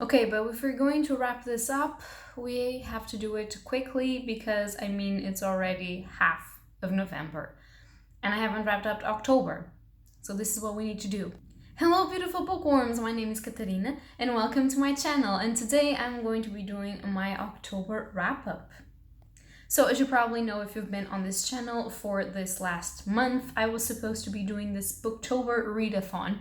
Okay, but if we're going to wrap this up, we have to do it quickly because it's already half of November and I haven't wrapped up October. So this is what we need to do. Hello beautiful bookworms, my name is Katarina and welcome to my channel, and today I'm going to be doing my October wrap-up. So as you probably know, if you've been on this channel for this last month, I was supposed to be doing this Booktober readathon,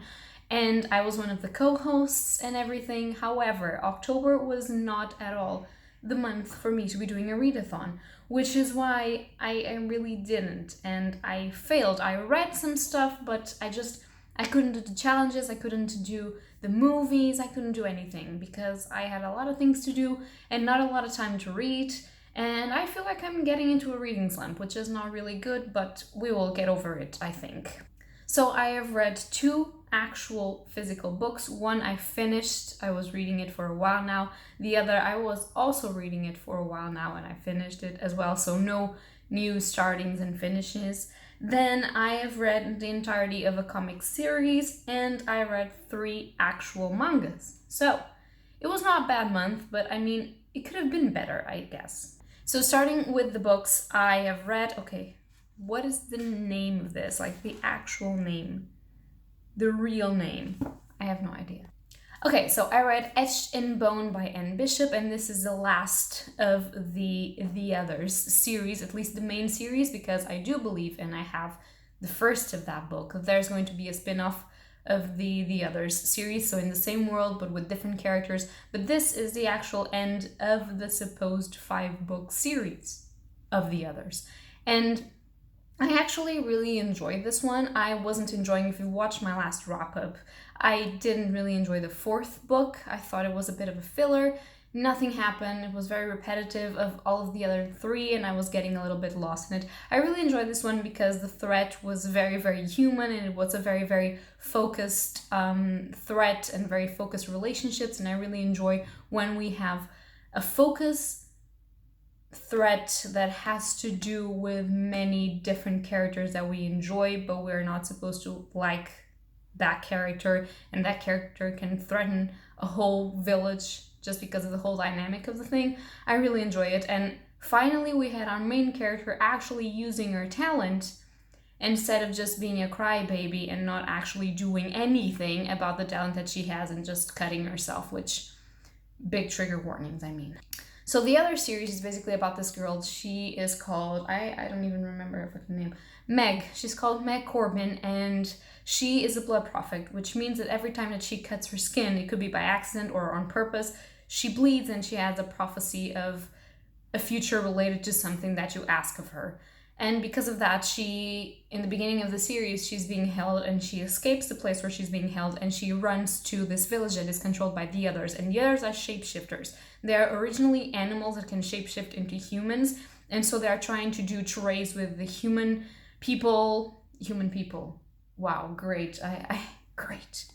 and I was one of the co-hosts and everything. However, October was not at all the month for me to be doing a readathon, which is why I really didn't, and I failed. I read some stuff, but I couldn't do the challenges, I couldn't do the movies, I couldn't do anything because I had a lot of things to do and not a lot of time to read. And I feel like I'm getting into a reading slump, which is not really good, but we will get over it, I think. So I have read 2 actual physical books. One I finished, I was reading it for a while now. The other I was also reading it for a while now and I finished it as well, so no new startings and finishes. Then I have read the entirety of a comic series and I read 3 actual mangas. So it was not a bad month, but it could have been better, I guess. So starting with the books I have read, okay, what is the name of this? Like the actual name, the real name. I have no idea. Okay, so I read Etched in Bone by Anne Bishop, and this is the last of the Others series, at least the main series, because I do believe, and I have the first of that book, there's going to be a spin-off of the Others series, so in the same world but with different characters. But this is the actual end of the supposed 5-book series of the Others. And I actually really enjoyed this one. I wasn't enjoying, if you watched my last wrap-up, I didn't really enjoy the 4th book. I thought it was a bit of a filler. Nothing happened. It was very repetitive of all of the other 3 and I was getting a little bit lost in it. I really enjoyed this one because the threat was very, very human and it was a very, very focused threat and very focused relationships, and I really enjoy when we have a focus threat that has to do with many different characters that we enjoy, but we're not supposed to like that character, and that character can threaten a whole village just because of the whole dynamic of the thing. I really enjoy it, and finally we had our main character actually using her talent instead of just being a crybaby and not actually doing anything about the talent that she has and just cutting herself, which, big trigger warnings, So the other series is basically about this girl. She is called, I don't even remember her fucking name, Meg. She's called Meg Corbin, and she is a blood prophet, which means that every time that she cuts her skin, it could be by accident or on purpose, she bleeds and she has a prophecy of a future related to something that you ask of her. And because of that, she, in the beginning of the series, she's being held and she escapes the place where she's being held and she runs to this village that is controlled by the Others. And the Others are shapeshifters. They are originally animals that can shapeshift into humans. And so they are trying to do trades with the human people. Wow, great. Great.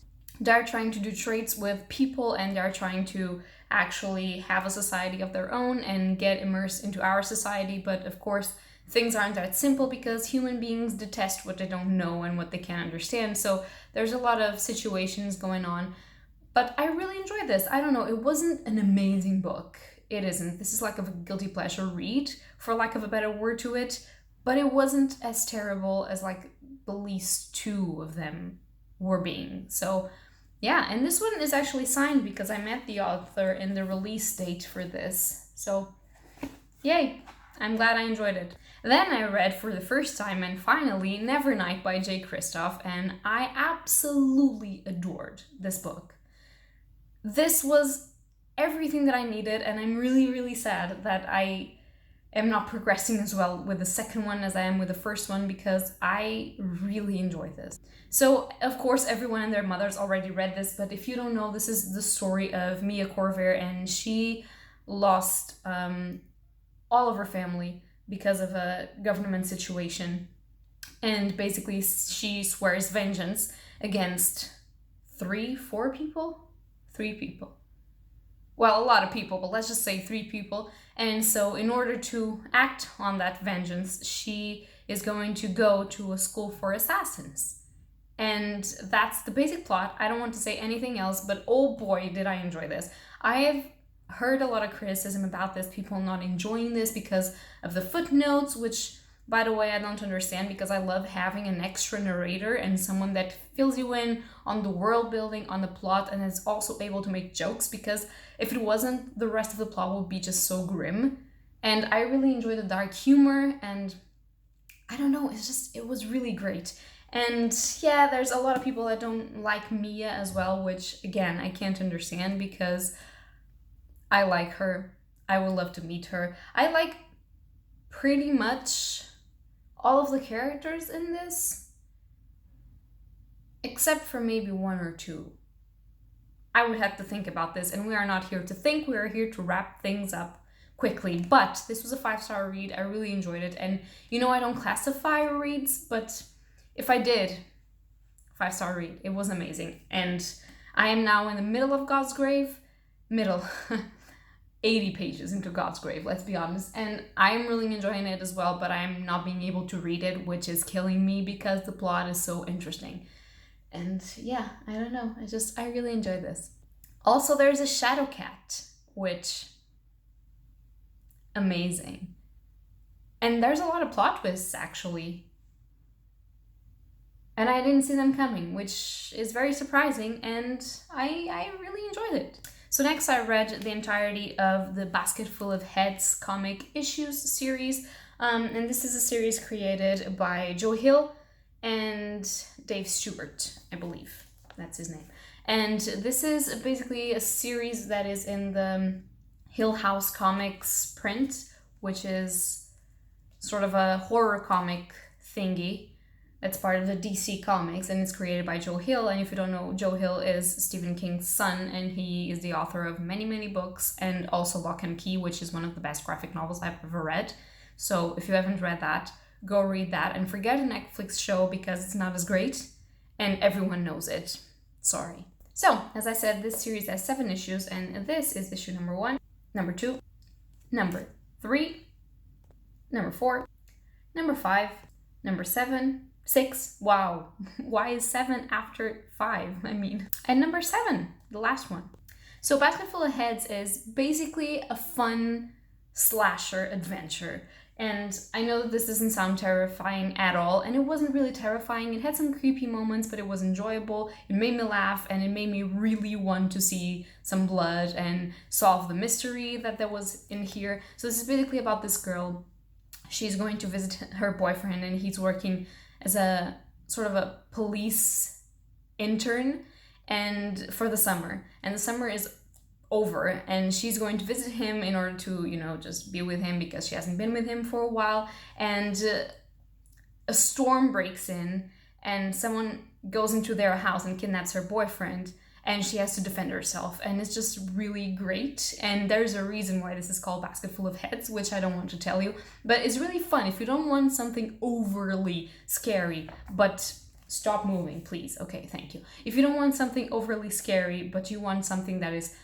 They're trying to do trades with people and they're trying to actually have a society of their own and get immersed into our society. But of course, things aren't that simple because human beings detest what they don't know and what they can't understand. So there's a lot of situations going on. But I really enjoyed this. I don't know, it wasn't an amazing book. It isn't. This is like a guilty pleasure read, for lack of a better word to it. But it wasn't as terrible as like the least 2 of them were being. So yeah, and this one is actually signed because I met the author in the release date for this. So yay, I'm glad I enjoyed it. Then I read for the first time and finally Nevernight by Jay Kristoff, and I absolutely adored this book. This was everything that I needed, and I'm really, really sad that I am not progressing as well with the second one as I am with the first one because I really enjoyed this. So, of course, everyone and their mothers already read this, but if you don't know, this is the story of Mia Corvair, and she lost all of her family because of a government situation. And basically, she swears vengeance against 3 people. Well, a lot of people, but let's just say 3 people. And so in order to act on that vengeance, she is going to go to a school for assassins. And that's the basic plot. I don't want to say anything else, but oh boy, did I enjoy this. I have heard a lot of criticism about this, people not enjoying this because of the footnotes, which, by the way, I don't understand, because I love having an extra narrator and someone that fills you in on the world building, on the plot, and is also able to make jokes, because if it wasn't, the rest of the plot would be just so grim. And I really enjoy the dark humor, and I don't know, it was really great. And yeah, there's a lot of people that don't like Mia as well, which again, I can't understand, because I like her. I would love to meet her. I like pretty much all of the characters in this, except for maybe one or two. I would have to think about this, and we are not here to think, we are here to wrap things up quickly. But this was a 5-star read. I really enjoyed it. And you know, I don't classify reads, but if I did, 5-star read. It was amazing. And I am now in the middle of God's Grave. Middle. 80 pages into God's Grave, let's be honest. And I'm really enjoying it as well, but I'm not being able to read it, which is killing me because the plot is so interesting. And yeah, I don't know. I really enjoy this. Also, there's a shadow cat, which, amazing. And there's a lot of plot twists, actually. And I didn't see them coming, which is very surprising, and I really enjoyed it. So next I read the entirety of the Basket Full of Heads comic issues series. And this is a series created by Joe Hill and Dave Stewart, I believe. That's his name. And this is basically a series that is in the Hill House Comics print, which is sort of a horror comic thingy. That's part of the DC Comics, and it's created by Joe Hill. And if you don't know, Joe Hill is Stephen King's son, and he is the author of many, many books, and also Lock and Key, which is one of the best graphic novels I've ever read. So if you haven't read that, go read that, and forget a Netflix show because it's not as great, and everyone knows it. Sorry. So, as I said, this series has 7 issues, and this is issue number 1, number 2, number 3, number 4, number 5, number 7, 6, wow, why is 7 after 5? I mean, and number 7, the last one. So Basket Full of Heads is basically a fun slasher adventure. And I know that this doesn't sound terrifying at all, and it wasn't really terrifying. It had some creepy moments, but it was enjoyable. It made me laugh, and it made me really want to see some blood and solve the mystery that there was in here. So this is basically about this girl. She's going to visit her boyfriend, and he's working as a sort of a police intern and for the summer. And the summer is over, and she's going to visit him in order to, you know, just be with him because she hasn't been with him for a while. And a storm breaks in, and someone goes into their house and kidnaps her boyfriend, and she has to defend herself. And it's just really great. And there's a reason why this is called Basket Full of Heads, which I don't want to tell you, but it's really fun. If you don't want something overly scary, but stop moving, please. Okay, thank you. If you don't want something overly scary, but you want something that is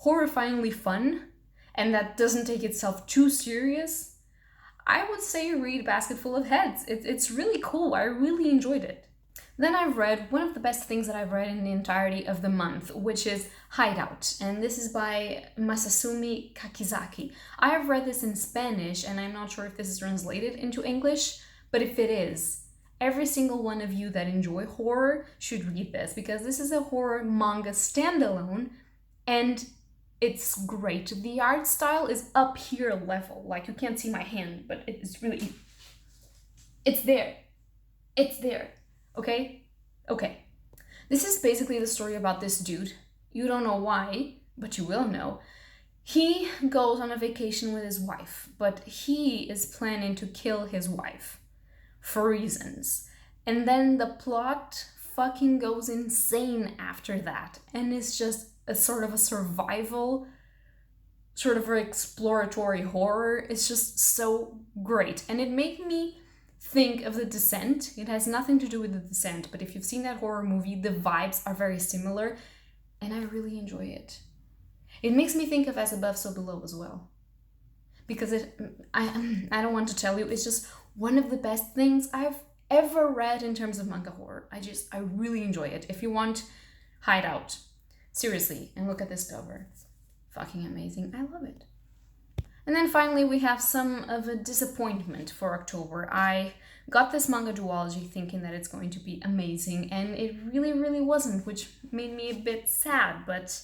horrifyingly fun and that doesn't take itself too serious, I would say read Basket Full of Heads. It's really cool. I really enjoyed it. Then I've read one of the best things that I've read in the entirety of the month, which is Hideout, and this is by Masasumi Kakizaki. I have read this in Spanish, and I'm not sure if this is translated into English, but if it is, every single one of you that enjoy horror should read this, because this is a horror manga standalone, and it's great. The art style is up here level, like you can't see my hand, but it's really, it's there. It's there. Okay? This is basically the story about this dude. You don't know why, but you will know. He goes on a vacation with his wife, but he is planning to kill his wife for reasons. And then the plot fucking goes insane after that. And it's just a sort of a survival, sort of an exploratory horror. It's just so great. And it made me think of The Descent. It has nothing to do with The Descent, but if you've seen that horror movie, the vibes are very similar, and I really enjoy it. It makes me think of As Above, So Below as well, because I don't want to tell you, it's just one of the best things I've ever read in terms of manga horror. I really enjoy it. If you want Hideout, seriously, and look at this cover. Fucking amazing. I love it. And then finally we have some of a disappointment for October. I got this manga duology thinking that it's going to be amazing, and it really wasn't, which made me a bit sad, but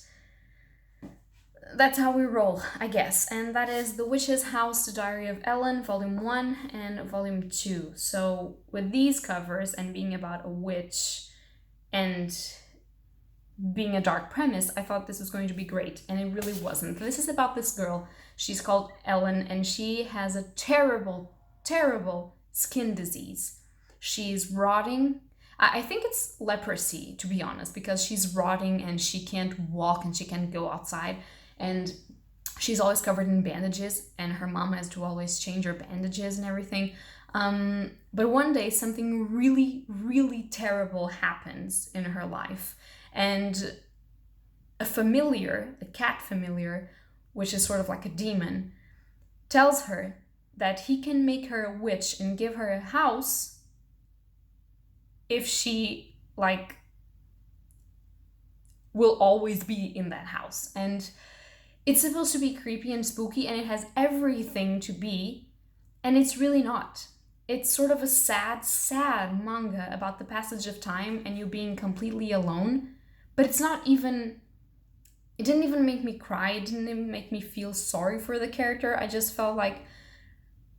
that's how we roll, I guess. And that is The Witch's House, The Diary of Ellen, Volume 1 and Volume 2. So with these covers and being about a witch and being a dark premise, I thought this was going to be great, and it really wasn't. This is about this girl. She's called Ellen, and she has a terrible skin disease. She's rotting. I think it's leprosy, to be honest, because she's rotting and she can't walk and she can't go outside, and she's always covered in bandages, and her mom has to always change her bandages and everything. But one day something really terrible happens in her life, and a familiar, a cat familiar, which is sort of like a demon, tells her that he can make her a witch and give her a house if she, like, will always be in that house. And it's supposed to be creepy and spooky, and it has everything to be, and it's really not. It's sort of a sad manga about the passage of time and you being completely alone, but it's not even... It didn't even make me cry, it didn't even make me feel sorry for the character. I just felt like,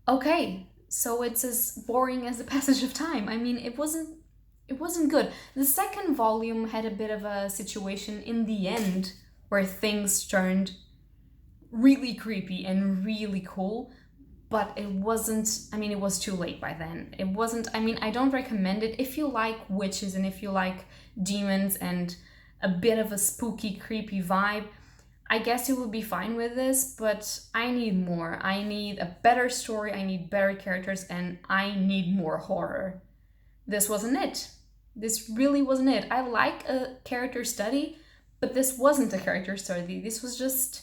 okay, so it's as boring as the passage of time. I mean, it wasn't good. The second volume had a bit of a situation in the end where things turned really creepy and really cool, but it wasn't, I mean, it was too late by then. It wasn't, I mean, I don't recommend it. If you like witches and if you like demons and a bit of a spooky, creepy vibe, I guess you would be fine with this, but I need more. I need a better story, I need better characters, and I need more horror. This wasn't it. This really wasn't it. I like a character study, but this wasn't a character study. This was just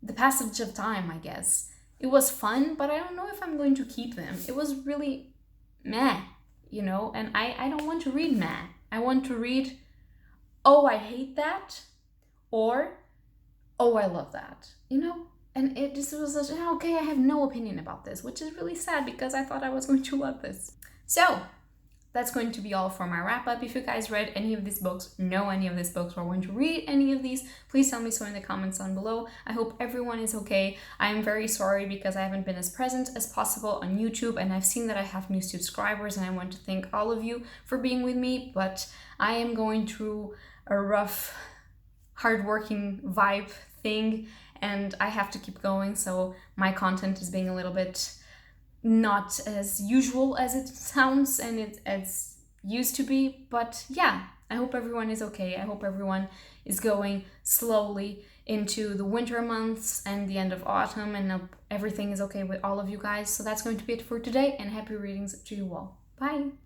the passage of time, I guess. It was fun, but I don't know if I'm going to keep them. It was really meh, you know, and I don't want to read meh. I want to read, oh, I hate that, or, oh, I love that, you know? And it just was such, okay, I have no opinion about this, which is really sad because I thought I was going to love this. So, that's going to be all for my wrap-up. If you guys read any of these books, know any of these books, or want to read any of these, please tell me so in the comments down below. I hope everyone is okay. I am very sorry because I haven't been as present as possible on YouTube, and I've seen that I have new subscribers, and I want to thank all of you for being with me, but I am going through a rough, hardworking vibe thing, and I have to keep going, so my content is being a little bit not as usual as it sounds and it as used to be, but yeah, I hope everyone is okay. I hope everyone is going slowly into the winter months and the end of autumn, and everything is okay with all of you guys. So that's going to be it for today, and happy readings to you all. Bye!